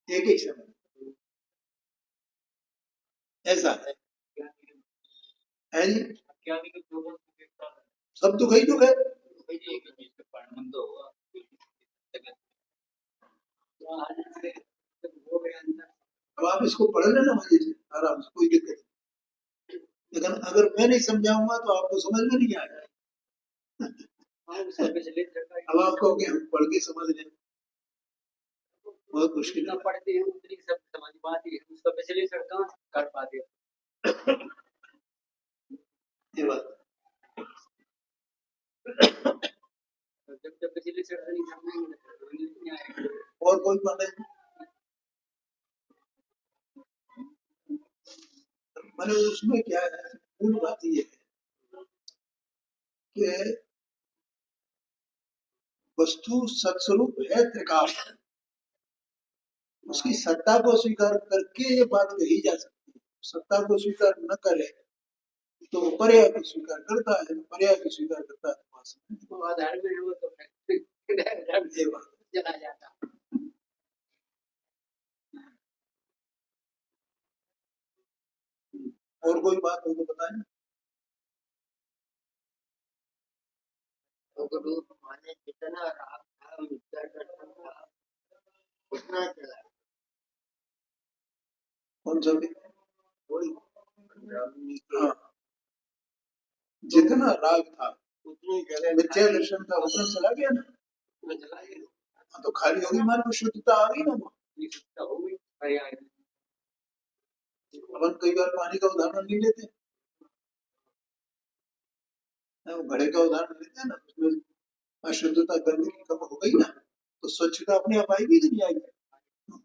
एक ही समय, ऐसा है जी। सब दुख ही दुख है। अब आप इसको पढ़ लेना मजे से आराम से, कोई दिक्कत नहीं। लेकिन अगर मैं नहीं समझाऊंगा तो आपको समझ में नहीं आएगा। अब आप कहोगे हम पढ़ के समझ लें, बहुत मुश्किल है। पढ़ते हैं उतनी सब समझ पाते हैं, उसका पिछले कहाँ कर पाते हैं। ये बात जब पिछले नहीं समझेंगे और कोई बात है। मैंने उसमें क्या है, मूल बात ये है कि वस्तु सत्स्वरूप है त्रिकाल, उसकी सत्ता को स्वीकार करके ये बात कही जा सकती है। सत्ता को स्वीकार न करे तो वो पर्याय को स्वीकार करता है, पर्याय को स्वीकार करता है तो आधार में वो तो ये बात चला जाता। और कोई बात हो तो बताएं। तो रूप माने जितना राग था, मिथ्या दर्शन था, उतना चला। कौन सा भी? हाँ, जितना राग था उतनी जगह मिथ्या दर्शन था, उतना चला गया ना। हाँ, तो खाली होगी मान को शुद्धता आ गई ना। अपन कई बार पानी का उदाहरण नहीं लेते, घड़े का उदाहरण लेते हैं ना, उसमें अशुद्धता गंदगी कम हो गई ना, तो स्वच्छता अपने आप आएगी कि नहीं आएगी?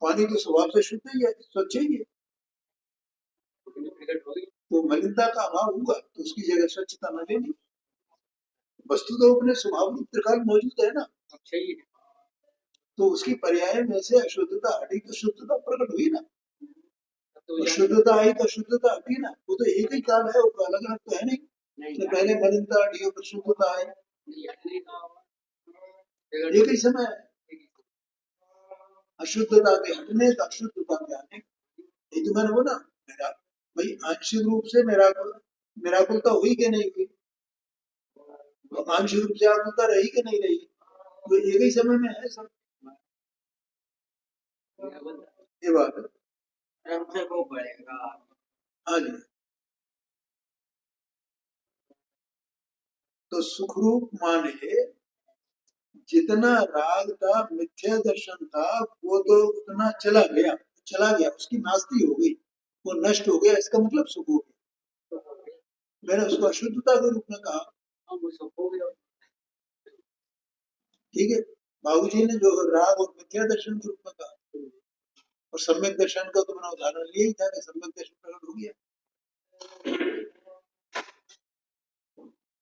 पानी तो स्वभाव से शुद्ध ही है, स्वच्छ ही है। तो मलिनता का अभाव होगा तो उसकी जगह स्वच्छता न लेनी। वस्तु तो अपने स्वभाव रूप त्रिकाल मौजूद है ना, तो उसकी पर्याय में से अशुद्धता हटी तो शुद्धता प्रकट हुई ना। तो शुद्धता आई तो शुद्धता हटी ना, वो तो एक ही काल है, वो अलग अलग तो है नहीं। तो पहले मलिनता हटी और शुद्धता आई, एक ही समय है। अशुद्धता के हटने का शुद्धता के आने, ये तो मैंने बोला मेरा भाई आंशिक रूप से निराकुलता हुई कि नहीं हुई, तो आंशिक रूप से आकुलता रही कि नहीं रही, तो एक ही समय में है सब। ये बात है। हाँ जी। तो सुखरूप माने जितना राग था, मिथ्या दर्शन था, वो तो उतना चला गया, चला गया, उसकी नास्ती हो गई, वो नष्ट हो गया, इसका मतलब सुख हो गया। मैंने उसको अशुद्धता के रूप में कहा, ठीक है। बाबूजी ने जो राग और मिथ्या दर्शन के रूप में कहा, और सम्यक दर्शन का तो मैंने उदाहरण लिया ही था कि सम्यक दर्शन प्रकट हो गया,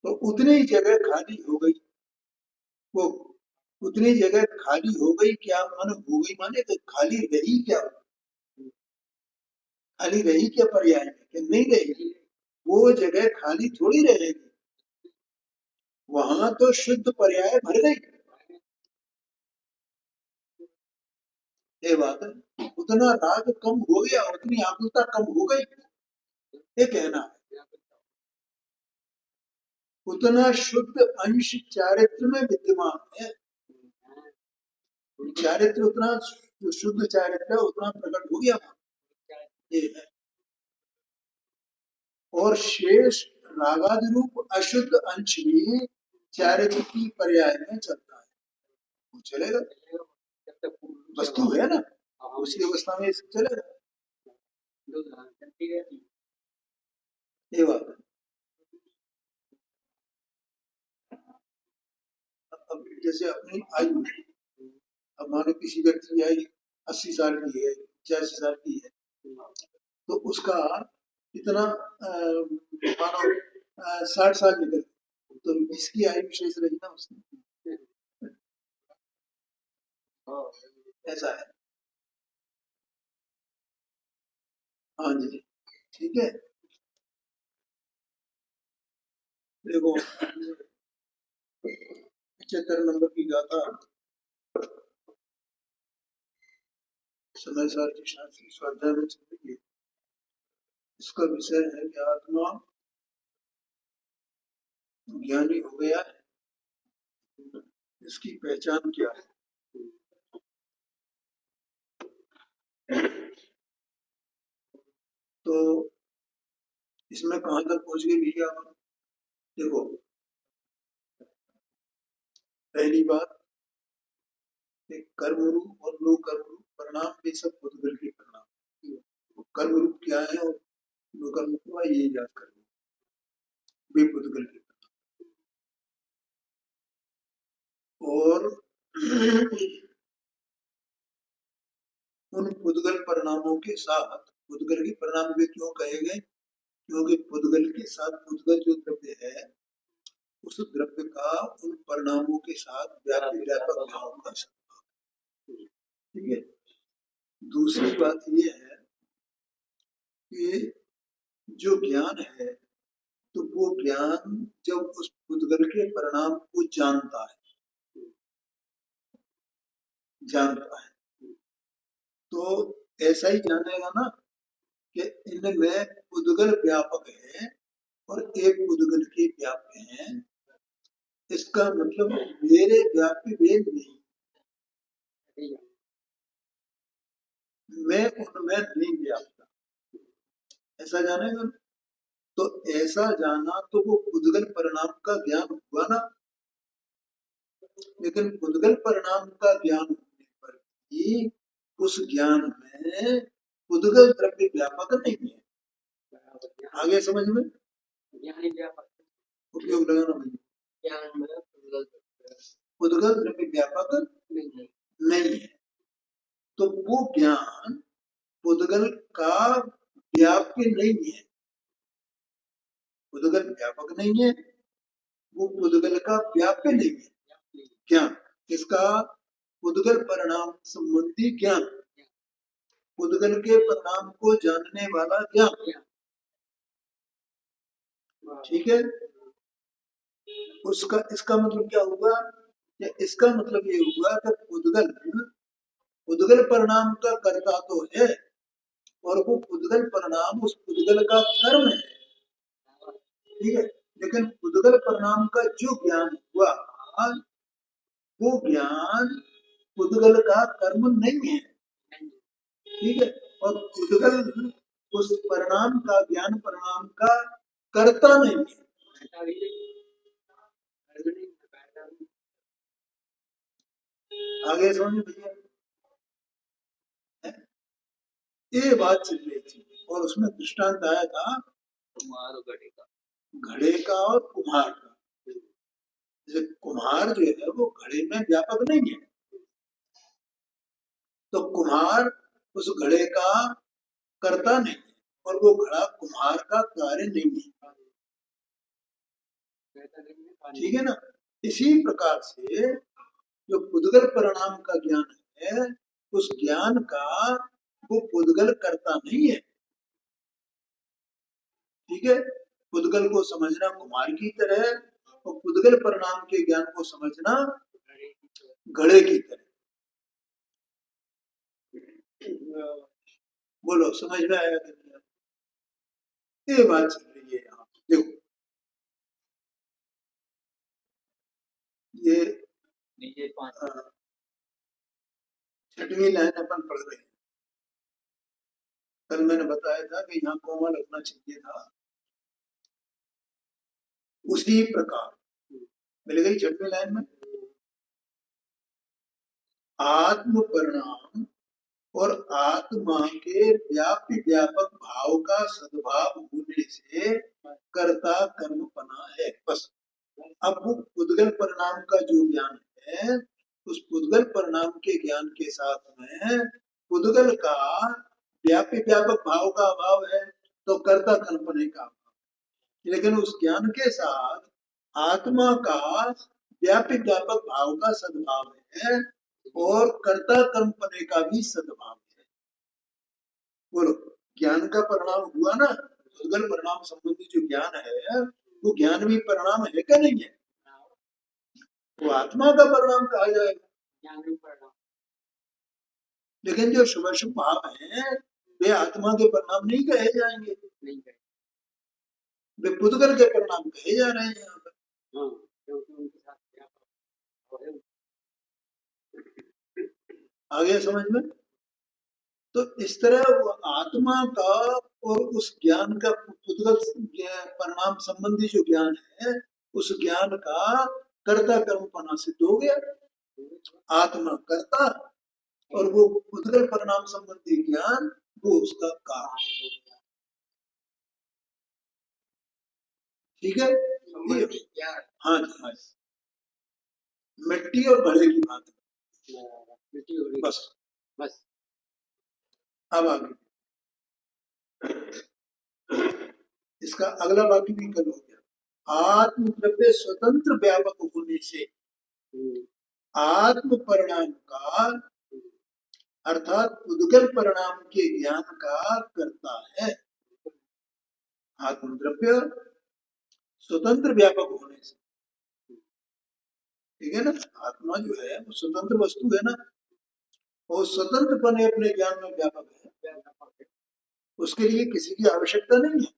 तो उतनी ही जगह खाली हो गई, वो उतनी जगह खाली हो गई, क्या माने हो गई, माने तो खाली रही क्या, खाली रही क्या पर्याय में कि नहीं रही, वो जगह खाली थोड़ी रहेगी, वहां तो शुद्ध पर्याय भर गई। ये बात है, उतना राग कम हो गया, उतनी आकुलता कम हो गई, ये कहना है। उतना शुद्ध अंश चारित्र में विद्यमान है, चारित्र उतना जो शुद्ध चारित्र है उतना प्रकट हो गया, ये है। और शेष रागादि रूप अशुद्ध अंश भी चारित्र की पर्याय में चलता है, वो चलेगा, वस्तु है ना, उसी अवस्था में चलेगा, ये बात है। अब जैसे अपनी आयु, अब मानो किसी व्यक्ति की आयु 80 साल की है, 85 साल की है, तो उसका इतना मानो 60 साल निकल, तो इसकी आयु शेष रही ना उसकी, ऐसा है। हाँ जी, ठीक है। देखो 75 नंबर की गाथा, समय सारथी शास्त्री स्वाध्याय में चलेंगे। इसका विषय है कि आत्मा ज्ञानी हो गया है, इसकी पहचान क्या है। तो इसमें कहां तक पहुंच गए भैया? देखो, पहली बात, कर्म रूप और लो कर्म रूप परिणाम ये सब पुद्गल के परिणाम। कर्म रूप क्या है और लो कर्म क्या है, ये याद कर लो, वे पुद्गल के परिणाम। और उन पुद्गल परिणामों के साथ, पुद्गल के परिणाम वे क्यों कहे गए? क्योंकि पुद्गल के साथ पुद्गल जो द्रव्य है, उस द्रव्य का उन परिणामों के साथ व्यापक भाव का संबंध। ठीक है। दूसरी बात यह है कि जो ज्ञान है, तो वो ज्ञान जब उस पुद्गल के परिणाम को जानता है, तो ऐसा ही जानेगा ना कि इनमें पुद्गल व्यापक है और एक पुद्गल के व्याप्य हैं। इसका मतलब मेरे व्याप्य भेद नहीं, मैं उनमें नहीं व्यापता, ऐसा जानेगा। तो ऐसा जाना तो वो पुद्गल परिणाम का ज्ञान हुआ ना। लेकिन पुद्गल परिणाम का ज्ञान होने पर भी उस ज्ञान में पुद्गल द्रव्य व्यापक नहीं है। आगे समझ में? उपयोग लगाना भैया। पुद्गल द्रव्य व्यापक नहीं है, तो वो ज्ञान पुद्गल का व्याप्य नहीं है। पुद्गल व्यापक नहीं है, वो पुद्गल का व्याप्य नहीं है। ज्ञान इसका पुद्गल परिणाम संबंधी ज्ञान, पुद्गल के परिणाम को जानने वाला ज्ञान। ठीक है। उसका इसका मतलब क्या हुआ? इसका मतलब ये हुआ कि पुद्गल परिणाम का कर्ता तो है, और वो पुद्गल परिणाम उस पुद्गल का कर्म है। ठीक है। लेकिन पुद्गल परिणाम का जो ज्ञान हुआ, वो ज्ञान पुद्गल का कर्म नहीं है। ठीक है। और पुद्गल उस परिणाम का ज्ञान परिणाम का कर्ता नहीं है। आगे समझ भैया, ये बात चल रही थी और उसमें दृष्टांत आया था कुम्हार और घड़े का और कुम्हार का। जैसे कुम्हार जो है वो घड़े में व्यापक नहीं है, तो कुम्हार उस घड़े का कर्ता नहीं है, और वो घड़ा कुम्हार का कार्य नहीं है। ठीक है ना। इसी प्रकार से जो पुद्गल परिणाम का ज्ञान है, उस ज्ञान का वो पुद्गल करता नहीं है। ठीक है। पुद्गल को समझना कुम्हार की तरह, और पुद्गल परिणाम के ज्ञान को समझना घड़े की तरह। बोलो, समझ में आया? ये बात चल रही है यहाँ। देखो, ये छठवीं लाइन अपन पढ़ रहे हैं। कल मैंने बताया था कि यहाँ कोमा लगना चाहिए था। उसी प्रकार मिल गई छठवीं लाइन में, आत्म परिणाम और आत्मा के व्यापक भाव का सद्भाव होने से कर्ता कर्मपना है। बस। अब वो पुद्गल परिणाम का जो ज्ञान है, उस पुद्गल परिणाम के ज्ञान के साथ में पुद्गल का व्यापक भाव का अभाव है, तो कर्ता कर्मपने का अभाव। लेकिन उस ज्ञान के साथ आत्मा का व्यापक भाव का सद्भाव है, और कर्ता कर्मपने का भी सद्भाव है। बोलो, ज्ञान का परिणाम हुआ ना। पुद्गल परिणाम संबंधी जो ज्ञान है, वो ज्ञान भी परिणाम है क्या नहीं है? वो आत्मा का परिणाम कहा जाएगा। लेकिन जो शुभ शुभ भाव हैं वे आत्मा के परिणाम नहीं कहे जाएंगे, वे पुद्गल के परिणाम कहे जा रहे हैं यहाँ पर। आ गया समझ में? तो इस तरह वो आत्मा का और उस ज्ञान का पुद्गल परिणाम संबंधी जो ज्ञान है, उस ज्ञान का कर्ता कर्मपना सिद्ध हो गया। आत्मा कर्ता और वो पुद्गल परिणाम संबंधी ज्ञान वो उसका कारण। ठीक है, हाँ हाँ, मिट्टी और घड़े की बात है, बस बस। अब आगे इसका अगला वाक्य भी कल हो गया। आत्म द्रव्य स्वतंत्र व्यापक होने से आत्म परिणाम का अर्थात पुद्गल परिणाम के ज्ञान का करता है। आत्म द्रव्य स्वतंत्र व्यापक होने से, ठीक है ना, आत्मा जो है वो स्वतंत्र वस्तु है ना, वो स्वतंत्र बने अपने ज्ञान में व्यापक है, उसके लिए किसी की आवश्यकता नहीं है।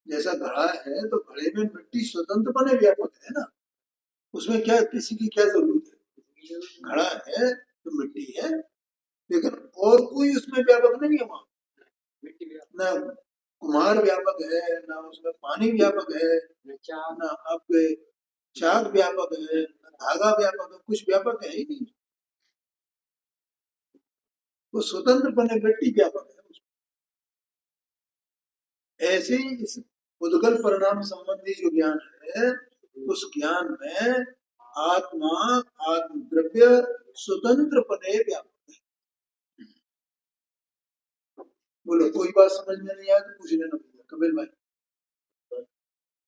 जैसा घड़ा है तो घड़े में मिट्टी स्वतंत्र बने व्यापक है ना, उसमें क्या किसी की क्या जरूरत है? घड़ा है तो मिट्टी है, लेकिन और कोई उसमें व्यापक नहीं है। वहां ना कुम्हार व्यापक है, ना उसमें पानी व्यापक है, ना आपके चाक व्यापक है, ना धागा व्यापक है, कुछ व्यापक है ही नहीं। वो स्वतंत्र बने मिट्टी व्यापक है। ऐसे ही इस उद्गल परिणाम संबंधी जो ज्ञान है, उस ज्ञान में आत्मा आत्म द्रव्य स्वतंत्र बने व्यापक है। बोलो कोई बात समझ में नहीं आया तो पूछ लेना भैया कपिल भाई,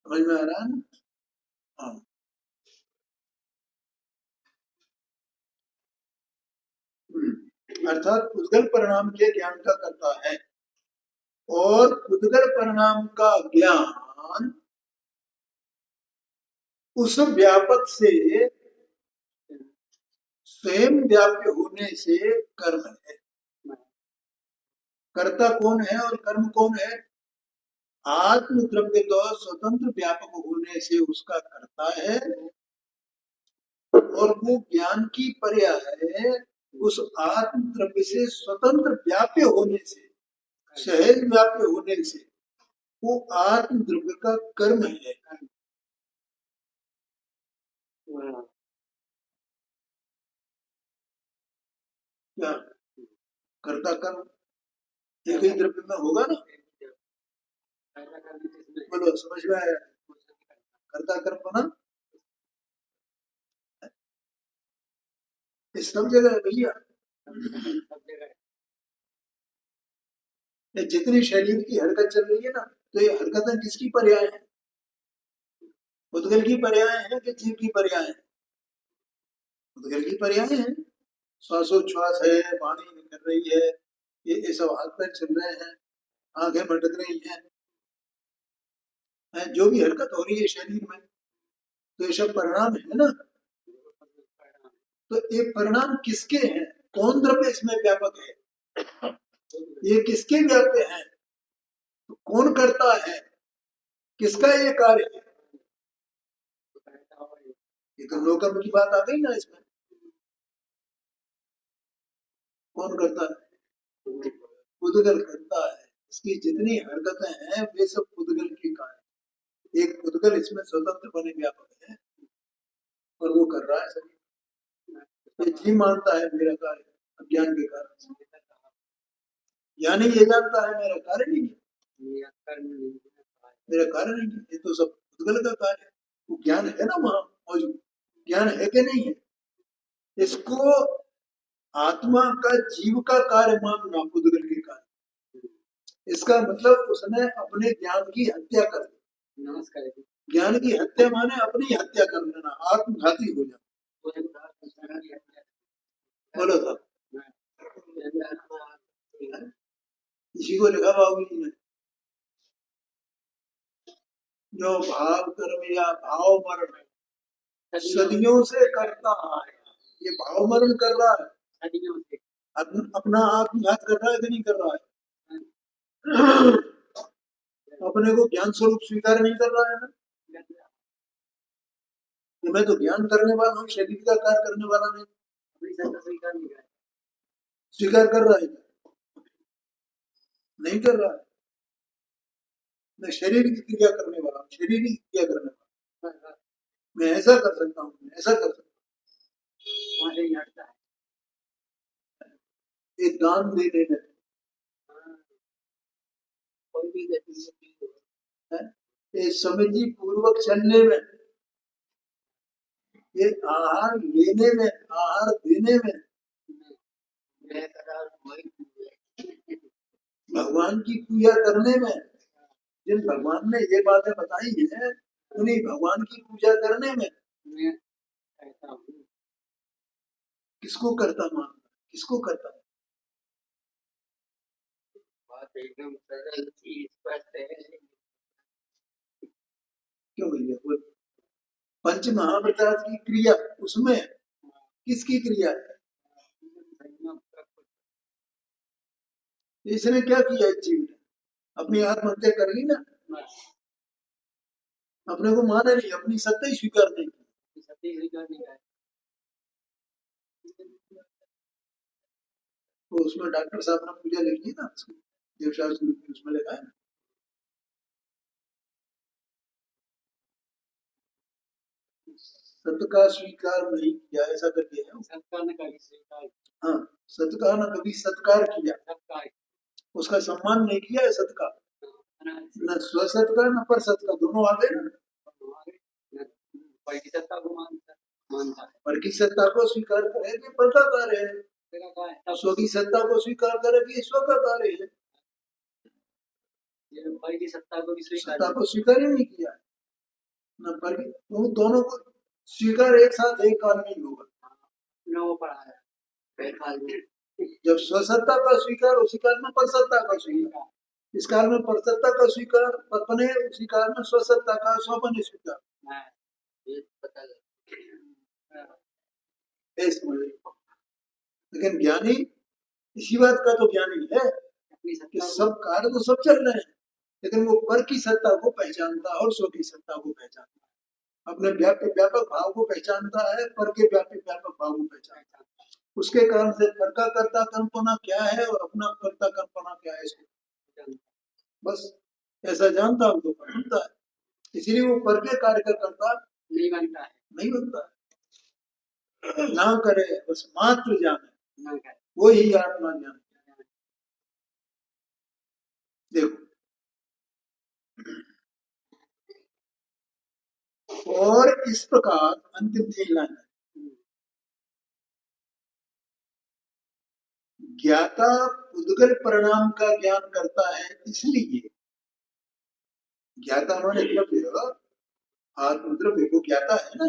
समझ में आ रहा है ना? हाँ, अर्थात उद्गल परिणाम के ज्ञान का करता है और उद्गल परिणाम का ज्ञान उस व्यापक से स्वयं व्याप्य होने से कर्म है। कर्ता कौन है और कर्म कौन है? आत्म द्रव्य तो स्वतंत्र व्यापक होने से उसका कर्ता है और वो ज्ञान की पर्याय उस आत्म द्रव्य से स्वतंत्र व्याप्य होने से, सहज व्याप्य होने से वो आत्म द्रव्य का कर्म है। क्या कर्ता कर्म एक ही द्रव्य में होगा ना? बोलो समझ में आया? कर्ता कर्म बना इस सब जगह है भैया। जितनी शरीर की हरकत चल रही है ना, तो ये हरकतें किसकी पर्याय है? उद्गल की पर्याय है कि जीव की पर्याय है? उद्गल की पर्याय है। श्वासोच्छ्वास है, वाणी निकल रही है, ये सब हाथ पैर चल रहे हैं, आंखें भटक रही हैं, जो भी हरकत हो रही है शरीर में, तो ये सब परिणाम है ना। तो ये परिणाम किसके हैं? कौन द्रव्य इसमें व्यापक है? ये किसके व्याप्य है? तो कौन करता है? किसका ये कार्य है? ये तो लोकम की बात आ गई ना इसमें। कौन करता है? उद्गल करता है। इसकी जितनी हरकतें हैं वे सब उद्गल के कार्य। एक उद्गल इसमें स्वतंत्र बने व्यापक है और वो कर रहा है सभी। ये जीव मानता है मेरा कार्य अज्ञान के कारण, यानी ये जानता है मेरा कार्य नहीं है, मेरा कार्य नहीं है, ये तो सब उद्गल का कार्य है। वो ज्ञान है ना वहां मौजूद, ज्ञान है कि नहीं है? इसको आत्मा का जीव का कार्य मानना उद्गल के कार्य, इसका मतलब उसने अपने ज्ञान की हत्या कर दी। नमस्कार। ज्ञान की हत्या माने अपनी हत्या कर लेना, आत्मघाती हो जाना। बोलो तो इसी को लिखा बाबूजी ने, जो भाव कर्म या भाव मरण सदियों से करता है, ये भाव मरण कर रहा है। अपना आत्मघात कर रहा है कि नहीं कर रहा है? अपने को ज्ञान स्वरूप स्वीकार नहीं कर रहा है ना कि मैं तो ज्ञान करने वाला हूँ, शरीर का कार्य करने वाला नहीं। स्वीकार कर रहा है? नहीं कर रहा है। मैं शरीर की क्रिया करने वाला हूँ, शरीर की क्रिया करने वाला, मैं ऐसा कर सकता हूँ, मैं ऐसा कर सकता हूँ। एक दान देने में, ये समझी पूर्वक चलने में, ये आहार लेने में, आहार देने में, भगवान की पूजा करने में, जिन भगवान ने ये बातें बताई हैं उन्हीं भगवान की पूजा करने में किसको करता मान, किसको करता? बात एकदम सरल थी, स्पष्ट है। क्यों भैया? पंच महाव्रत की क्रिया, उसमें किसकी क्रिया है? इसने क्या किया इस जीव ने? अपनी आत्महत्या कर ली ना, अपने को माना नहीं, अपनी सत्ता ही स्वीकार नहीं की। तो उसमें डॉक्टर साहब ने पूजा लिखी ना, देवशास्त्र उसमें लिखा है ना, सत्य का स्वीकार नहीं किया, ऐसा करके है। सत्कार ने कभी स्वीकार, हाँ, सत्कार ने कभी सत्कार किया, उसका सम्मान नहीं किया है सत्य का, न स्वसत का न पर सत्य का, दोनों आ गए ना। पर की सत्ता को मानता है, पर की सत्ता को स्वीकार करे कि पर का कार्य है, स्व की सत्ता को स्वीकार करे कि स्व का कार्य है। पर की सत्ता को स्वीकार ही नहीं किया न पर, तो दोनों को स्वीकार एक साथ एक काल में ही होगा। न वो पढ़ा है जब स्वसत्ता का स्वीकार, उसी काल में परसत्ता का स्वीकार, इस काल में परसत्ता का स्वीकार अपने, उसी काल में स्वसत्ता का स्वपन स्वीकार। लेकिन ज्ञानी इसी बात का तो ज्ञानी है कि सब कार्य तो सब चल रहे हैं, लेकिन वो पर की सत्ता को पहचानता है और स्व की सत्ता को पहचानता है, अपने व्यापक व्यापक भाव को पहचानता है, पर के व्यापक व्यापक भाव को पहचानता है। उसके कारण से पर का कर्ता कल्पना क्या है और अपना कर्ता कल्पना क्या है, इसको बस ऐसा जानता हूं तो बनता है, इसलिए वो पर के कार्य का कर्ता नहीं बनता है, नहीं बनता है। ना करे बस मात्र जाने, वो ही आत्मा ज्ञान। देखो, और इस प्रकार अंतिम 3 लाइन, ज्ञाता उद्गल परिणाम का ज्ञान करता है, इसलिए ज्ञाता माने द्रव्य, आत्मद्रव्य को ज्ञाता है ना,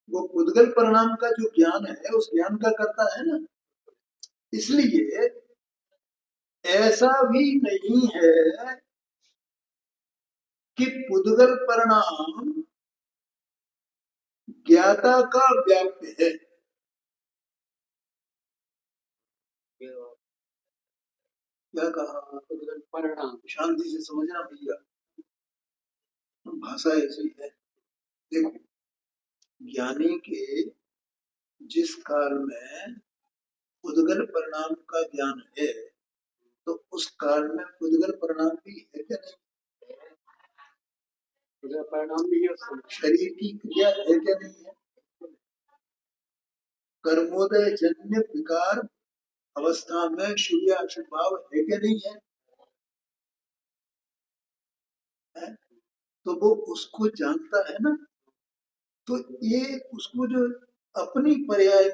वो उद्गल परिणाम का जो ज्ञान है उस ज्ञान का करता है ना, इसलिए ऐसा भी नहीं है कि पुद्गल परिणाम ज्ञाता का व्याप्य है। क्या कहा? पुद्गल परिणाम, शांति से समझना भैया, भाषा ऐसी है। देखो, ज्ञानी के जिस काल में पुद्गल परिणाम का ज्ञान है, तो उस काल में पुद्गल परिणाम भी है क्या नहीं? परिणाम भी है, शरीर की क्रिया है क्या नहीं है? कर्मोदय जन्य विकार अवस्था में शुभ अशुभ भाव है क्या नहीं है? है? तो वो उसको जानता है ना, तो ये उसको जो अपनी पर्याय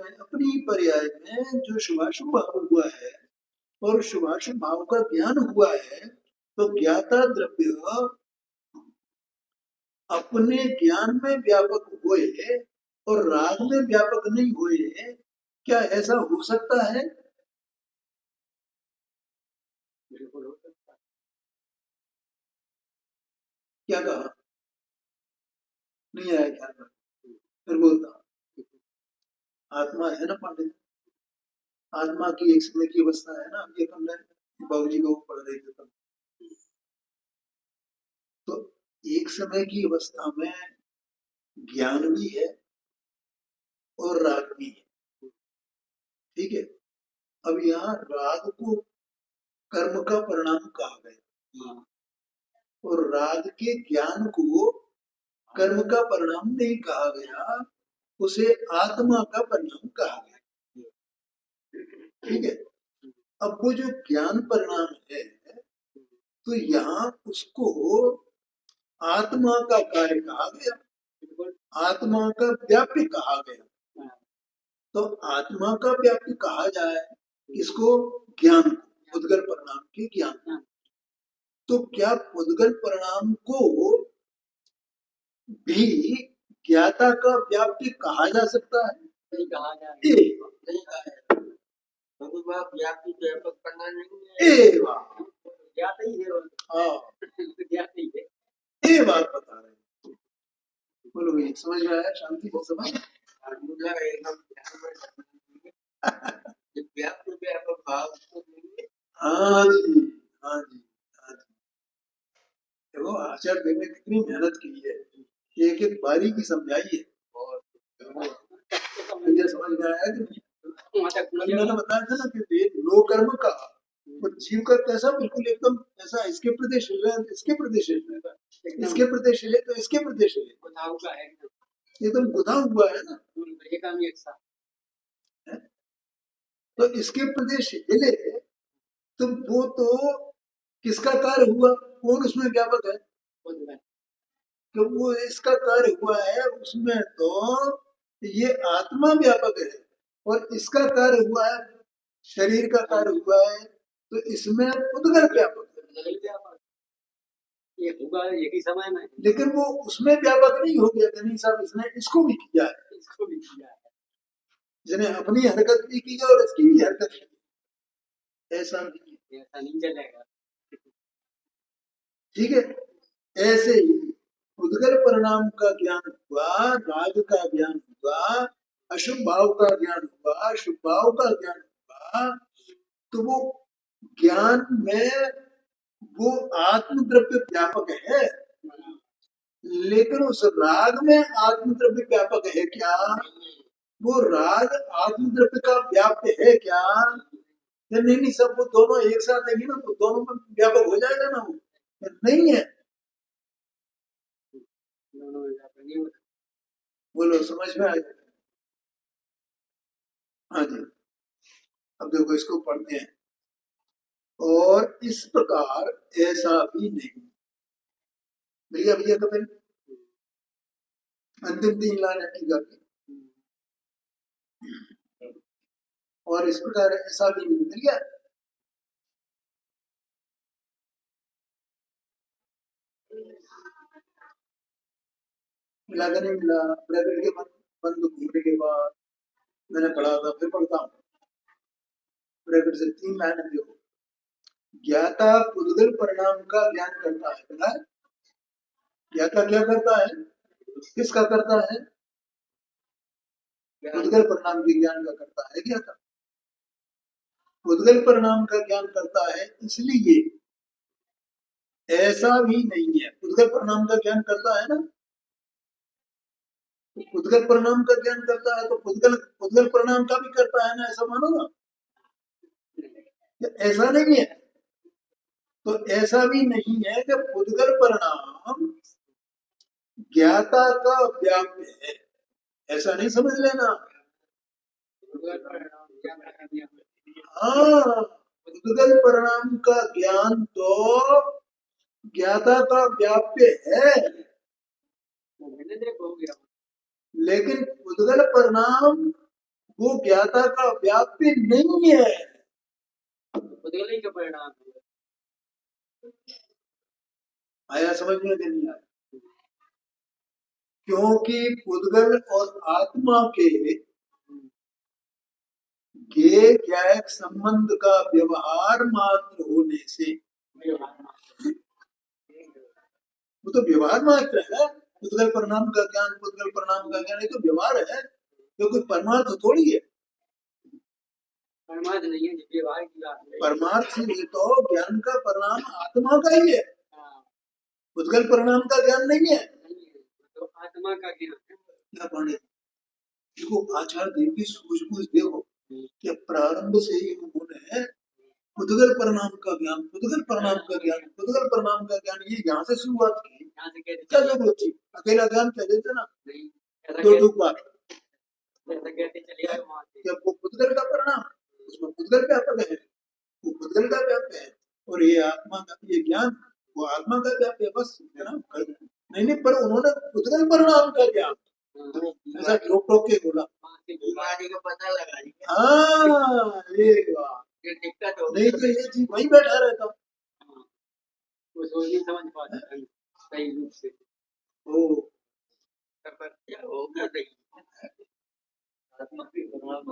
में जो शुभाशुभ भाव हुआ है और शुभाशुभ भाव का ज्ञान हुआ है, तो ज्ञाता द्रव्य अपने ज्ञान में व्यापक हुए और राग में व्यापक नहीं हुए, क्या ऐसा हो सकता है? बिल्कुल हो सकता है। क्या कहा? नहीं आया ख्याल में, फिर बोलता आत्मा है ना पंडित, आत्मा की एक समय की अवस्था है ना। अभी अपन बाबू जी को पढ़ रहे थे तब, तो एक समय की अवस्था में ज्ञान भी है और राग भी है, ठीक है। अब यहाँ राग को कर्म का परिणाम कहा गया और राग के ज्ञान को कर्म का परिणाम नहीं कहा गया, उसे आत्मा का परिणाम कहा गया, ठीक है। अब वो जो ज्ञान परिणाम है, तो यहाँ उसको आत्मा का कार्य कहा गया, आत्मा का व्याप्य कहा गया। तो आत्मा का व्याप्य कहा जाए इसको, ज्ञान को, उद्गल परिणाम के ज्ञान। तो क्या उद्गल परिणाम को भी ज्ञाता का व्याप्य कहा जा सकता है? नहीं कहा जा नहीं कहा है, व्याप्ति व्यापक करना नहीं है, ज्ञाता ही है। हाँ ज्ञाता ही है, ये बात बता रहे हैं। बोलो ये समझ में आया? शांति बहुत समझ व्याप्त व्यापक भाव। हाँ जी, हाँ जी, हाँ जी। देखो आचार्य देव ने कितनी मेहनत की है, एक एक बारीकी समझाई है, मुझे समझ में आया कि नहीं? मैंने बताया था ना कि वेद लो कर्म का और जीव का कैसा बिल्कुल एकदम ऐसा, इसके प्रदेश इसके प्रदेश इसके प्रदेश है तो इसके प्रदेश है, एकदम गुदा हुआ है ना। तो इसके प्रदेश हिले तो वो तो किसका कार्य हुआ, कौन उसमें व्यापक है? तो वो इसका कार्य हुआ है, उसमें तो ये आत्मा व्यापक है और इसका कार्य हुआ है, शरीर का कार्य हुआ है, तो इसमें उद्गल व्यापक है, ये होगा एक ही समय में। लेकिन वो उसमें व्यापक नहीं हो गया नहीं साहब, इसने इसको भी किया है, इसको भी किया है, जिसने अपनी हरकत भी की है और इसकी भी हरकत की, ऐसा नहीं चलेगा, ठीक है। ऐसे ही उद्गल परिणाम का ज्ञान हुआ, राग का ज्ञान हुआ, अशुभ भाव का ज्ञान हुआ, शुभ भाव का ज्ञान हुआ, तो वो ज्ञान में वो आत्म द्रव्य व्यापक है, लेकिन उस राग में आत्म द्रव्य व्यापक है क्या? वो राग आत्म द्रव्य का व्याप्य है क्या? नहीं नहीं, सब वो दोनों एक साथ है ना, तो दोनों में व्यापक हो जाएगा ना, वो नहीं है। बोलो समझ में आया? हाँ जी। अब देखो इसको पढ़ते हैं, और इस प्रकार ऐसा भी नहीं, भैया भैया तो फिर अंतिम 3 लाइन हटी जाती, और इस प्रकार ऐसा भी नहीं, मिल गया? मिला कि नहीं मिला? ब्रैकेट के बंद घूमने के बाद मैंने पढ़ा था, फिर पढ़ता हूँ, ब्रैकेट से 3 लाइन देखो। ज्ञाता उद्गल परिणाम का ज्ञान करता है, पता है? ज्ञाता क्या करता है, किसका करता है? उद्गल परिणाम के ज्ञान का करता है ज्ञाता, उद्गल परिणाम का ज्ञान करता है, इसलिए ऐसा भी नहीं है। उद्गल परिणाम का ज्ञान करता है ना, उद्गल परिणाम का ज्ञान करता है, तो उद्गल परिणाम का भी करता है ना, ऐसा मानो ना, ऐसा नहीं है। तो ऐसा भी नहीं है कि उद्गल परिणाम ज्ञाता का व्याप्य है, ऐसा नहीं समझ लेना। हाँ, उद्गल परिणाम का ज्ञान तो ज्ञाता का व्याप्य है, लेकिन उद्गल परिणाम वो ज्ञाता का व्याप्य नहीं है, उद्गल ही का परिणाम है। आया समझ में नहीं आया? क्योंकि उद्गल और आत्मा के ज्ञायक संबंध का व्यवहार मात्र होने से, वो तो व्यवहार मात्र है, उद्गल परिणाम का ज्ञान, उद्गल परिणाम का ज्ञान, ये तो व्यवहार है, ये कोई परमार्थ थोड़ी है, परमार्थ नहीं है, व्यवहार की बात है। परमार्थ ही तो ज्ञान का परिणाम आत्मा का ही है, उद्गल परिणाम का ज्ञान नहीं है। तो आत्मा का ज्ञान है। क्या पंडित देखो, आचार्य देव की सूझबूझ देखो कि प्रारंभ से ही उन्होंने उद्गल परिणाम का ज्ञान, उद्गल परिणाम का ज्ञान, उद्गल परिणाम का ज्ञान, ये यहाँ से शुरुआत की। क्या जरूरत थी, अकेला ज्ञान कह देते ना, दो बार जब वो उद्गल का परिणाम, उसमें उद्गल व्यापक है, वो उद्गल का व्याप्य है, और ये आत्मा का ये ज्ञान वो आत्मा का व्याप्य है, बस है ना। नहीं नहीं, पर उन्होंने उद्गल परिणाम का ज्ञान ऐसा रोक टोक के बोला, बीमारी का पता लगा लिया। हाँ ये बात, ये दिक्कत हो नहीं तो ये चीज वहीं बैठा रहता। वो सोच नहीं समझ पाता सही रूप से। ओ क्या होगा सही आत्मा की परिणाम।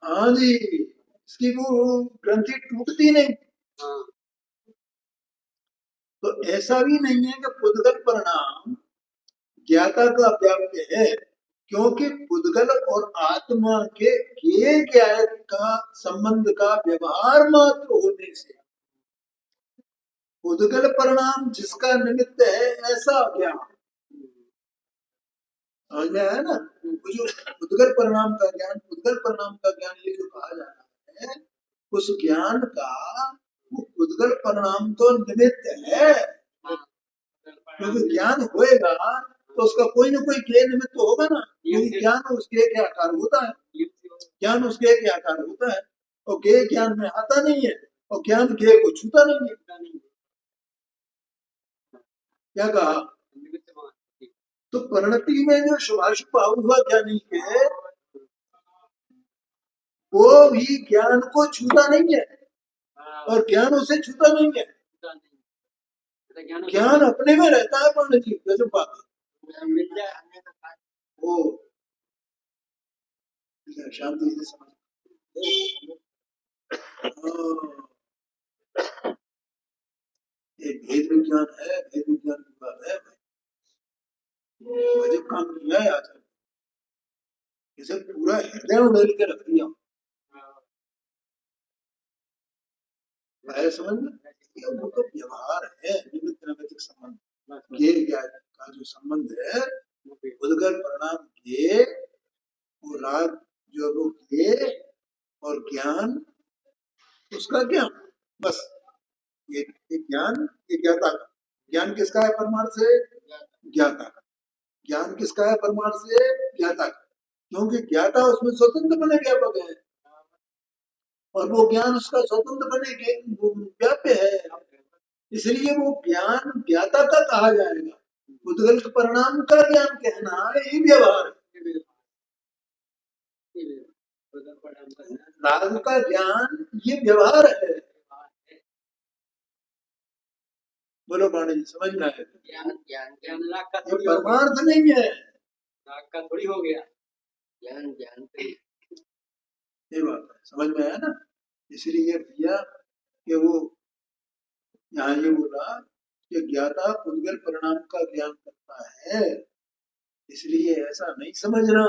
हाँ जी, इसकी वो ग्रंथि टूटती नहीं। हाँ। तो ऐसा भी नहीं है कि पुद्गल परिणाम ज्ञाता का व्याप्य है, क्योंकि पुद्गल और आत्मा के ज्ञेय का संबंध का व्यवहार मात्र होने से पुद्गल परिणाम जिसका निमित्त है ऐसा ज्ञान, समझ में आया ना। जो पुद्गल परिणाम का ज्ञान, पुद्गल परिणाम का ज्ञान ये जो कहा जा रहा है, उस ज्ञान का वो पुद्गल परिणाम तो निमित्त है, क्योंकि ज्ञान होएगा तो उसका कोई ना कोई ज्ञेय निमित्त तो होगा ना, क्योंकि ज्ञान उस ज्ञेय के आकार होता है, ज्ञान उस ज्ञेय के आकार होता है, और ज्ञेय ज्ञान में आता नहीं है, और ज्ञान ज्ञेय को छूता नहीं है। क्या कहा, तो परिणति में जो शुभाशुभ हुआ ज्ञानी के, वो भी ज्ञान को छूता नहीं है, और ज्ञान उसे छूता नहीं है, ज्ञान अपने में रहता है। पंडित जी गजब बात है, वो शांति से समझ, एक भेद विज्ञान है, भेद विज्ञान की बात है, गजब काम किया है आज, इसे पूरा हृदय उड़ेल के रख दिया। समझ में, वो तो व्यवहार है, निमित्त नैमित्तिक संबंध, ये ज्ञान का जो संबंध है, उद्गल परिणाम ये वो राग जो वो ये और ज्ञान उसका ज्ञान, बस ये ज्ञान, ये ज्ञाता का ज्ञान किसका है, परमार्थ से ज्ञाता का ज्ञान किसका है, परमार्थ से ज्ञाता का, क्योंकि ज्ञाता उसमें स्वतंत्र बने व्यापक है, और वो ज्ञान उसका स्वतंत्र बने व्याप्य है, इसलिए वो ज्ञान ज्ञाता का कहा जाएगा। उद्गल परिणाम का ज्ञान कहना ये व्यवहार है, राग का ज्ञान ये व्यवहार है। बोलो पांडे जी, समझ में आया, ज्ञान राग का ये परमार्थ नहीं है, राग का थोड़ी हो गया ज्ञान, ज्ञान ये बात है, समझ में आया ना। इसलिए भैया कि वो यहाँ ये बोला कि ज्ञाता उद्गल परिणाम का ज्ञान करता है, इसलिए ऐसा नहीं समझना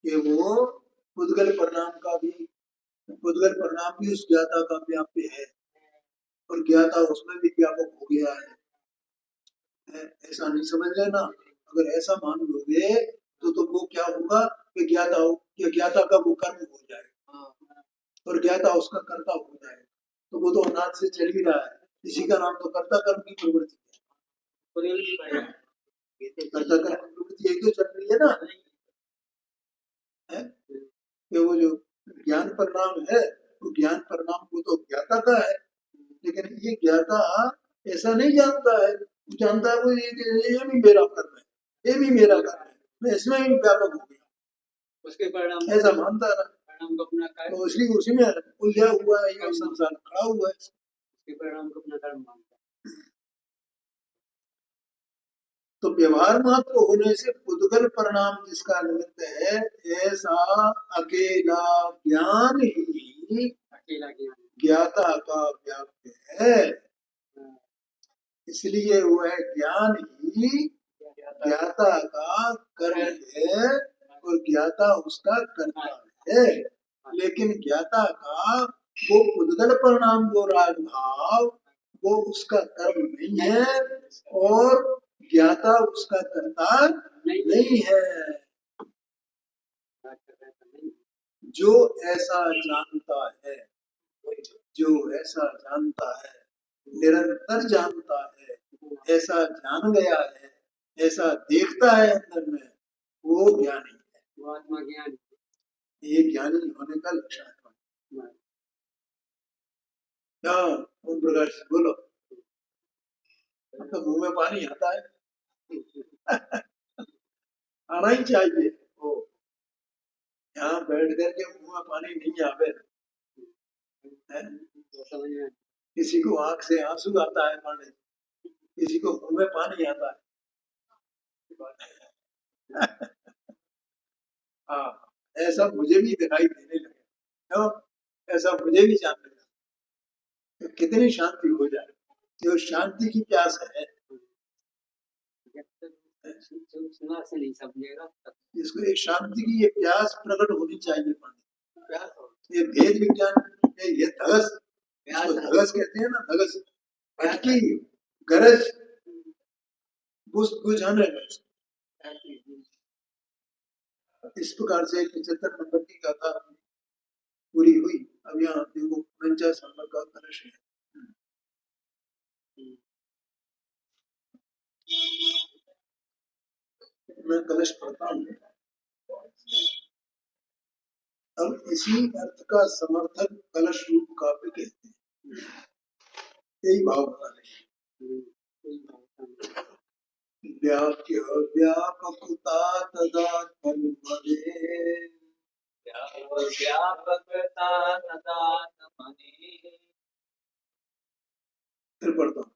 कि वो उद्गल परिणाम का भी, उद्गल परिणाम भी उस ज्ञाता का व्याप्य है और ज्ञाता उसमें भी व्यापक हो गया है, ऐसा नहीं समझ लेना। अगर ऐसा मान लोगे तो वो क्या होगा कि ज्ञाता का वो कर्म हो जाएगा और ज्ञाता उसका कर्ता हो जाएगा, तो वो तो अनाथ से चल ही रहा है, इसी का नाम तो कर्ता कर्म की प्रवृत्ति है, कर्ता कर्म की प्रवृत्ति यही तो चल रही है ना, है कि वो जो ज्ञान परिणाम है, वो ज्ञान परिणाम वो तो ज्ञाता का है, लेकिन ये ज्ञाता ऐसा नहीं जानता है, जानता है वो ये भी मेरा कर्म है, ये भी मेरा कर्म है, मैं इसमें ही व्यापक हो गया, उसके परिणाम ऐसा मानता रहा, परिणाम को अपना तो इसलिए उसी में उलझा हुआ है, ये संसार खड़ा हुआ है, उसके परिणाम को अपना कर्म मानता है। तो व्यवहार मात्र होने से उद्गल परिणाम जिसका निमित्त है, ऐसा अकेला ज्ञान ही अकेला ज्ञान ज्ञाता का व्याप्य है, इसलिए वह ज्ञान ही ज्ञाता का कर्म है, और ज्ञाता उसका कर्ता है। लेकिन ज्ञाता का वो उद्गल परिणाम वो राग भाव वो उसका कर्म नहीं है और ज्ञाता उसका कर्ता नहीं है। जो ऐसा जानता है, जो ऐसा जानता है, निरंतर जानता है, ऐसा जान गया है, ऐसा देखता है अंदर में, वो ज्ञानी है। वो आत्मा ज्ञान, ये ज्ञानी होने का लक्षण है। क्या ओम प्रकाश बोलो, तो मुंह में पानी आता है आना ही चाहिए। वो यहाँ बैठ करके मुंह में पानी नहीं आवे, किसी को आंख से आंसू आता है पानी, किसी को मुंह में पानी आता है। हाँ, ऐसा मुझे भी दिखाई देने लगे, क्यों ऐसा मुझे भी जानने लगा, तो कितनी शांति हो जाए। जो शांति की प्यास है, सुना से नहीं समझेगा, इसको एक शांति की ये प्यास प्रकट होनी चाहिए। ये भेद विज्ञान, ये धगस, इसको धगस कहते हैं ना, धगस भटकी गरज बुझाने। इस प्रकार से 75 नंबर की गाथा पूरी हुई। अब यहाँ देखो 49 नंबर का कलश है। मैं कलश पढ़ता हूँ। अब इसी अर्थ का समर्थक कलश रूप काव्य कहते हैं। यही भाव बना रहे, व्याप्य व्यापकता तदात्मनि, व्यापकता तदात्मनि। फिर पढ़ता हूँ,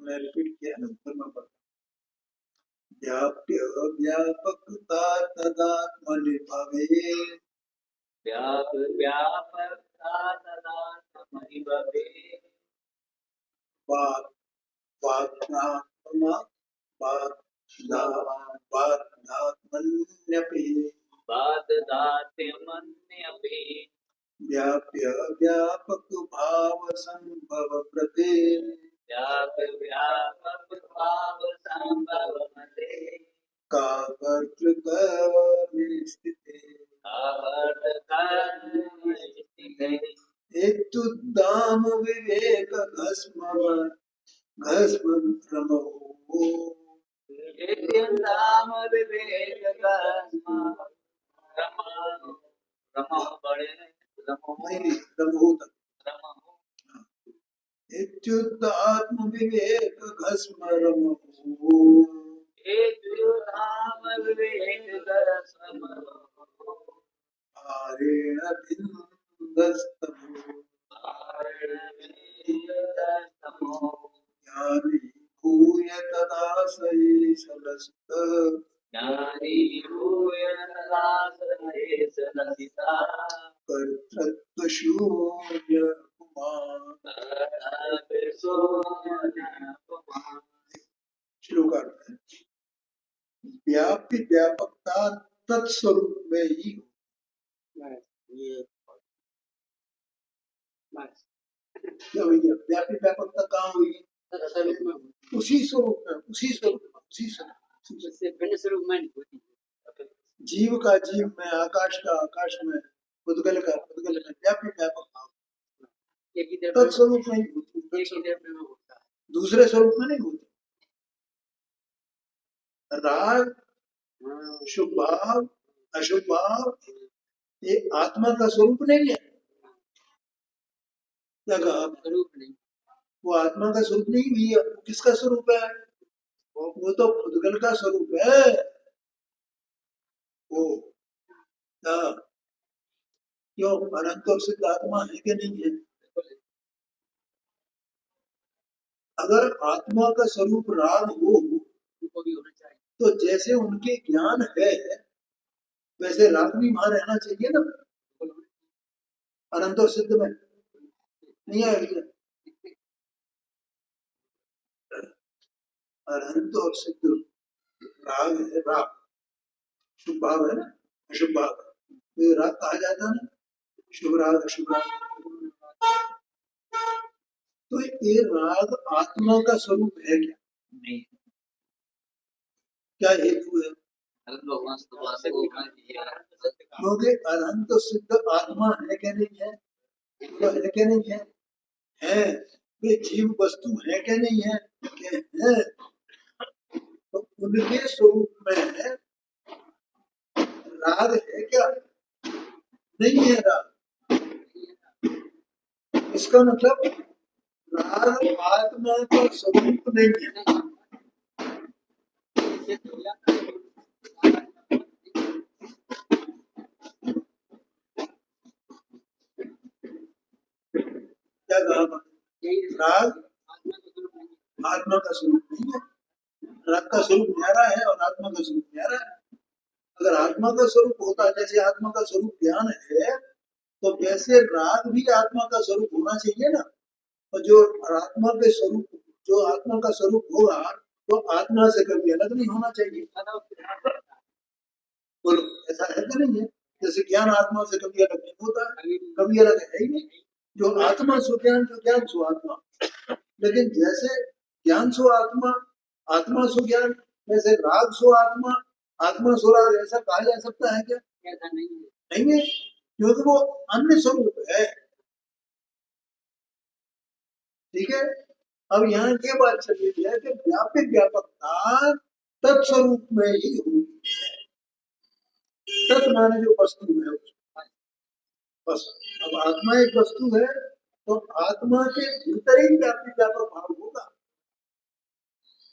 मैं रिपीट किया ना, फिर मैं पढ़ता हूँ। व्याप्य व्यापकता तदात्मनि भवेत्, व्यापकता तदात्मनि भवेत्। बाध्यात्मन्यपि व्याप्य व्यापक भाव संभव प्रते, व्यापक भाव संभव प्रते, का कर्तृकर्म स्थिते, इत्युद्दाम विवेक घस्म भ्रमो, इत्युद्दाम विवेक घस्म इत्युद्दात्म विवेक घस्म रमो, आरेण बिन्दस्तमो, ज्ञानी भूय तदा सलसित, कर्तृत्व शून्य शुरू करते हैं। व्याप्य व्यापकता तत्स्वरूप में ही हो। क्या भैया, व्याप्य व्यापकता कहाँ हुई? उसी स्वरूप में, उसी स्वरूप में, उसी स्वरूप में होती है। जीव का जीव में, आकाश का आकाश में, पुद्गल का पुद्गल में, व्याप्य व्यापकता तत्स्वरूप में ही होती, दूसरे स्वरूप में नहीं होती। राग शुभ भाव अशुभ भाव ये आत्मा का स्वरूप नहीं है। क्या कहा? स्वरूप नहीं, वो आत्मा का स्वरूप नहीं हुई है। किसका स्वरूप है? वो तो पुद्गल का स्वरूप है। वो क्यों अनंत और सिद्ध आत्मा है कि नहीं है? अगर आत्मा का स्वरूप राग हो तो जैसे उनके ज्ञान है वैसे राग भी वहां रहना चाहिए ना। अनंत और सिद्ध में नहीं आएगा। अनंत और सिद्ध राग है, राग शुभ भाव है ना, अशुभ भाव है, तो ये राग कहा जाता है ना, शुभ राग अशुभ राग। तो ये राग आत्मा का स्वरूप है क्या? नहीं। क्या हेतु है? क्योंकि अनंत सिद्ध आत्मा है क्या नहीं है? तो है क्या नहीं है? है। ये जीव वस्तु है क्या नहीं है? है। तो उनके स्वरूप में राग है क्या? नहीं है राग। इसका मतलब राग आत्मा का स्वरूप नहीं है। क्या कहा? राग आत्मा का स्वरूप नहीं है। राग का स्वरूप न्यारा है और आत्मा का स्वरूप न्यारा है। अगर आत्मा का स्वरूप होता, जैसे आत्मा का स्वरूप ज्ञान है, तो वैसे राग भी आत्मा का स्वरूप होना चाहिए ना। और जो आत्मा के स्वरूप, जो आत्मा का स्वरूप होगा, तो आत्मा से कभी अलग नहीं होना चाहिए। बोलो, ऐसा है कि नहीं है? जैसे ज्ञान आत्मा से कभी अलग नहीं होता, कभी अलग है ही नहीं। जो आत्मा सो ज्ञान, जो ज्ञान सो आत्मा। लेकिन जैसे ज्ञान सो आत्मा, आत्मा सो ज्ञान, वैसे राग सो आत्मा, आत्मा सो राग, ऐसा कहा जा सकता है क्या? ऐसा नहीं है, क्योंकि वो अन्य स्वरूप है। ठीक है। अब यहाँ ये बात चल रही है कि व्यापक व्यापकता तत्स्वरूप में ही होगी। तत् माने जो वस्तु है, बस। अब आत्मा एक वस्तु है, तो आत्मा के भीतर ही व्यापक व्यापक भाव होगा।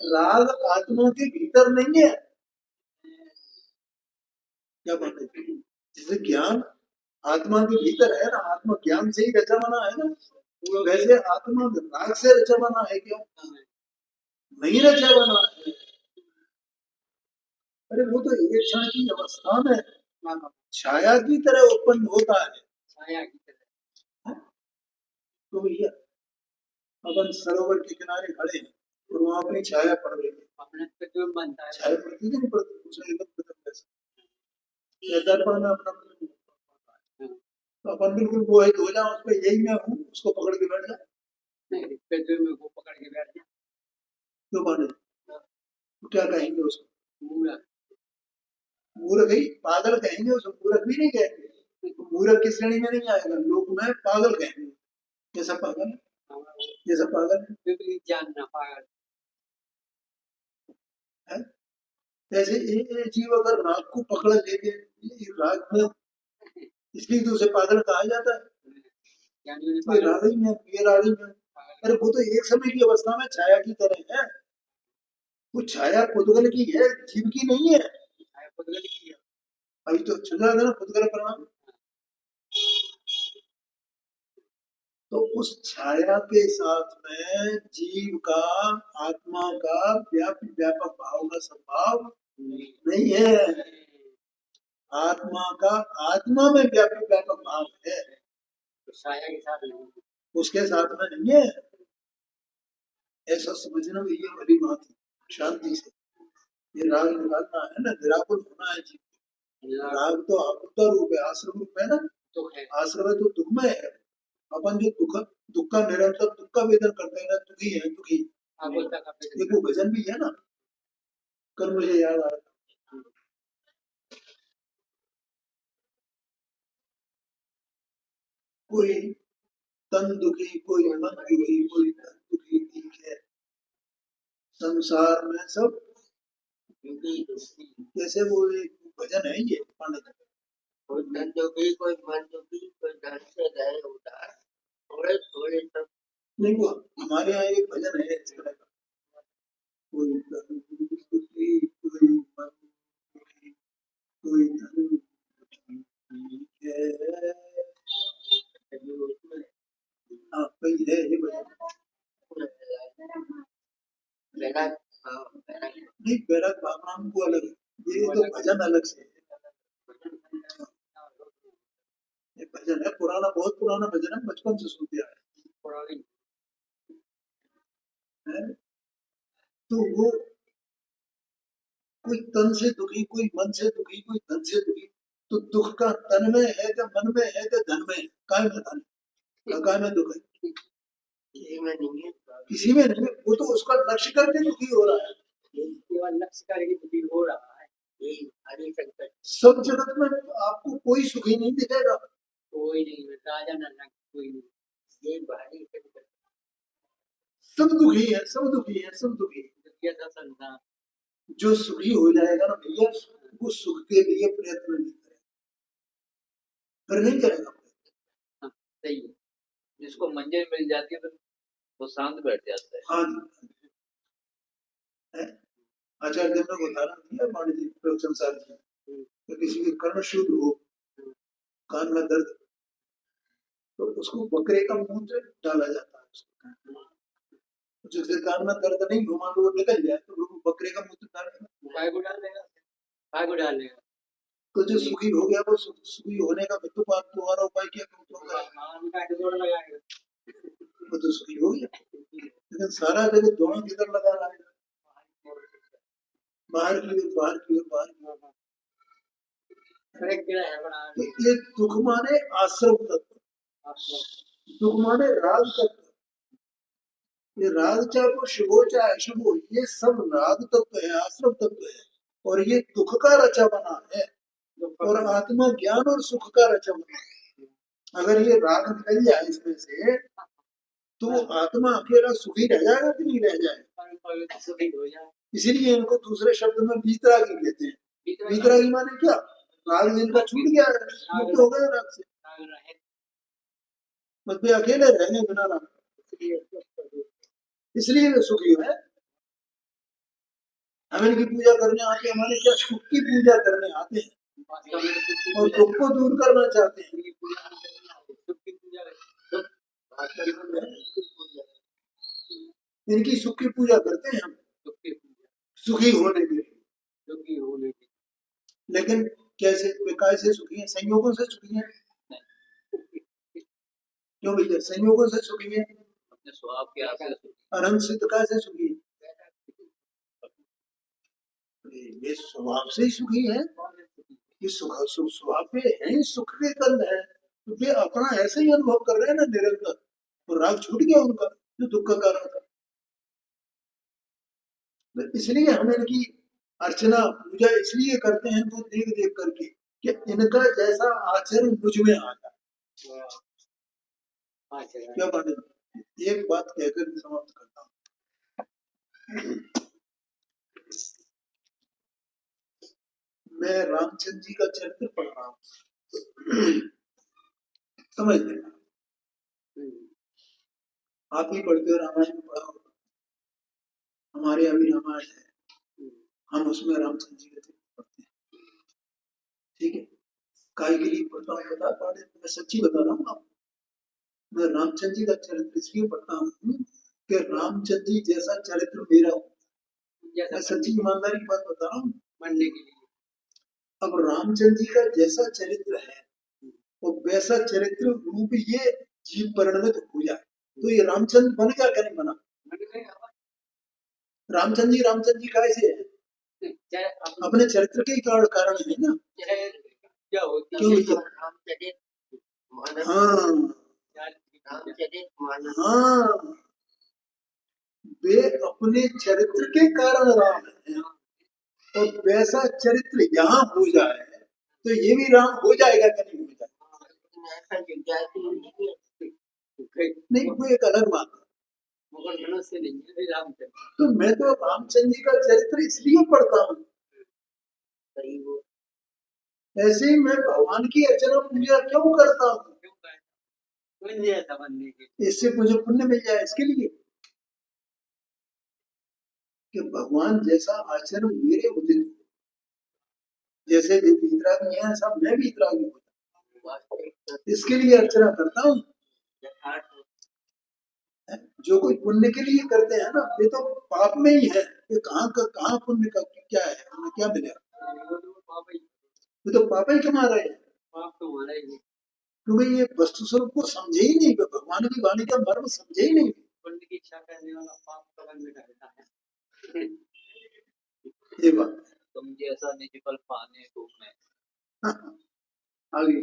राग आत्मा के भीतर नहीं है। क्या बात है? जैसे ज्ञान आत्मा के भीतर है ना, आत्मा ज्ञान से ही रचा बना है ना, वैसे आत्मा राग से रचा बना है क्या? नहीं रचा बना है। अरे वो तो एक क्षण की अवस्था में छाया की तरह उत्पन्न होता है। छाया की तरह। तो भैया अपन सरोवर के किनारे खड़े हैं और वहां अपनी छाया पड़ रही है, छाया पड़ती है नहीं पड़ती, उसमें एकदम दर्पण में अपना तो अपन बिल्कुल मोहित हो जाओ, उसमें यही मैं हूँ, उसको पकड़ के बैठ जाए। नहीं, वो पकड़ के बैठ जाए क्यों माने? तो क्या कहेंगे उसको? मूर्ख। मूर्ख ही, पागल कहेंगे उसको, मूर्ख भी नहीं कहेंगे। तो मूर्ख की श्रेणी में नहीं आएगा, लोग में पागल कहेंगे। कैसा पागल है? ये सब पागल है, जानना पागल है। जैसे ये जीव अगर राग को पकड़ लेके राग में, इसलिए तो उसे पागल कहा जाता है। ये राग ही में, ये राग ही में। अरे वो तो एक समय की अवस्था में छाया की तरह है। वो छाया पुद्गल की है, जीव की नहीं है। अभी तो चल रहा था ना पुद्गल परिणाम। तो उस छाया के साथ में जीव का, आत्मा का व्यापक व्यापक भाव का संभाव नहीं है। आत्मा का आत्मा में व्यापक व्यापक भाव है, तो छाया के साथ नहीं, उसके साथ में नहीं है। ऐसा समझना भी ये बड़ी बात है। शांति से ये राग निकालना है ना, निराकुल होना है जीव। राग तो आकुलता रूप है, आश्रम रूप है ना। आश्रम है तो दुख में है। अपन जो दुख का निरंतर दुख का वेदन करते हैं ना, दुखी है दुखी। एक वो भजन भी है ना, कल मुझे याद आ रहा, कोई तन दुखी, कोई मन दुखी, कोई तन दुखी, ठीक है संसार में सब। जैसे वो एक भजन है ये पंडित, कोई तन दुखी, कोई मन दुखी, कोई धन से गए उदार, थोड़े थोड़े सब। नहीं, वो हमारे यहाँ एक भजन है इस तरह का, कोई तन दुखी, कोई मन दुखी, कोई धन दुखी, ठीक है। हाँ कोई है ये भजन। नहीं, बैराग भावनाओं को अलग है, ये तो भजन अलग से है। एक भजन है पुराना, बहुत पुराना भजन है, बचपन से सुनते आए हैं। तो वो कोई तन से दुखी, कोई मन से दुखी, कोई धन से दुखी। तो दुख का तन में है क्या मन में है क्या धन में है? काय में धन है, काय में दुख है? किसी में नहीं है, किसी में नहीं है। वो तो उसका लक्ष्य करके दुखी हो रहा है। केवल लक्ष्य करके दुखी हो रहा है। यही हरि संकट। सब जगत में आपको कोई सुखी नहीं दिखेगा। कोई नहीं, राजा नरक कोई नहीं, ये भारी संकट। सब दुखी है, सब दुखी है, सब दुखी है। संसार जो सुखी हो जाएगा ना भैया, वो सुख के लिए प्रयत्न नहीं करेगा, फिर नहीं करेगा। हाँ, सही है। जिसको मंजिल मिल जाती है फिर वो शांत बैठ जाता है। हाँ जी, आचार्य देव ने उदाहरण दिया मान लीजिए प्रवचन सार जी, तो किसी के कर्ण शुद्ध हो, कान में दर्द, तो उसको बकरे का मूत्र डाला जाता है उसको। जिसके कान में दर्द नहीं हो, मान लो वो निकल जाए, तो लोग बकरे का मूत्र डालेगा। गाय को डालेगा, गाय को डालेगा। तो जो सुखी हो गया वो सुखी होने का तुम्हारा उपाय क्या होगा? वो तो सुखी हो गया, लेकिन सारा जगह दोनों किधर लगा रहा है? बाहर की ओर, बाहर की ओर, बाहर की ओर। तो ये दुख माने आश्रम तत्व, दुख माने राग तत्व। ये राग चाहे वो शुभ हो चाहे अशुभ हो, ये सब राग तत्व है, आश्रम तत्व है, और ये दुख का रचा बना है। और आत्मा ज्ञान और सुख का रचा बना है। अगर ये राग निकल जाए इसमें से, तो आत्मा अकेला सुखी रह जाएगा कि नहीं रह जाएगा? इसीलिए इनको दूसरे शब्द में वीतरागी कहते हैं। वीतरागी माने क्या? राग जिनका छूट गया है, मुक्त हो गया राग से, बस वे अकेले रहने बिना राग, इसलिए वे सुखी है। हम इनकी पूजा करने आते हैं, हमारे क्या सुख की पूजा करने आते हैं और दुख को दूर करना चाहते हैं। इनकी सुख की पूजा करते हैं हम, सुखी होने के लिए। लेकिन कैसे, कैसे सुखी है? संयोगों से सुखी है। क्यों भैया? संयोगों से सुखी है, अपने स्वभाव के अनंत सिद्ध कैसे सुखी है? ये स्वभाव से ही सुखी है, ये स्वभाव पे है, सुख के कंद है, तो वे अपना ऐसे ही अनुभव कर रहे हैं ना निरंतर, तो राग छूट गया उनका जो दुख का कारण था। इसलिए हम इनकी अर्चना पूजा इसलिए करते हैं तो देख देख करके कि इनका जैसा आचरण मुझ में आ जाए। क्या बात है? एक बात कहकर समाप्त करता हूँ। मैं रामचंद्र जी का चरित्र पढ़ रहा हूँ, समझ लेना। आप ही पढ़ते हो, रामायण में पढ़ा होगा, हमारे अभी रामायण है, हम उसमें रामचंद्र जी का चरित्र पढ़ते हैं। ठीक है, काय के लिए पढ़ता हूँ बता पा रहे, मैं सच्ची बता रहा हूँ आपको। मैं रामचंद्र जी का चरित्र इसलिए पढ़ता हूँ कि रामचंद्र जी जैसा चरित्र मेरा हो। मैं सच्ची ईमानदारी की बात बता रहा हूँ बनने के लिए। अब रामचंद्र जी का जैसा चरित्र है वो वैसा चरित्र रूप ये जीव परिणमित हो जाए, तो ये रामचंद्र बन गया क्या नहीं बना? रामचंद्र जी कैसे है? अपने चरित्र के कारण है ना। क्यों? हाँ, वे अपने चरित्र के कारण राम है, और वैसा चरित्र यहाँ हो जाए तो ये भी राम हो जाएगा क्या नहीं हो जाएगा? नहीं, वो एक अलग बात है। तो मैं तो रामचंद्र जी का चरित्र इसलिए पढ़ता हूँ, ऐसे ही मैं भगवान की अर्चना पूजा क्यों करता हूँ? इससे मुझे पुण्य मिल जाए, इसके लिए कि भगवान जैसा आचरण मेरे उदित, जैसे वे वितरागी हैं ऐसा मैं भी वितरागी हूँ, इसके लिए अर्चना करता हूँ। जो कोई पुण्य के लिए करते हैं ना, ये तो पाप में ही है। ये कहाँ पुण्य का क्या है, हमें क्या मिलेगा? ये तो पाप ही कमा रहे हैं, क्योंकि ये वस्तु स्वरूप को समझे ही नहीं, भगवान की वाणी का मर्म समझे ही नहीं। पुण्य की इच्छा करने वाला पाप का बंध करता है, ये बात। तुम जैसा निजफल पाने को मैं। आगे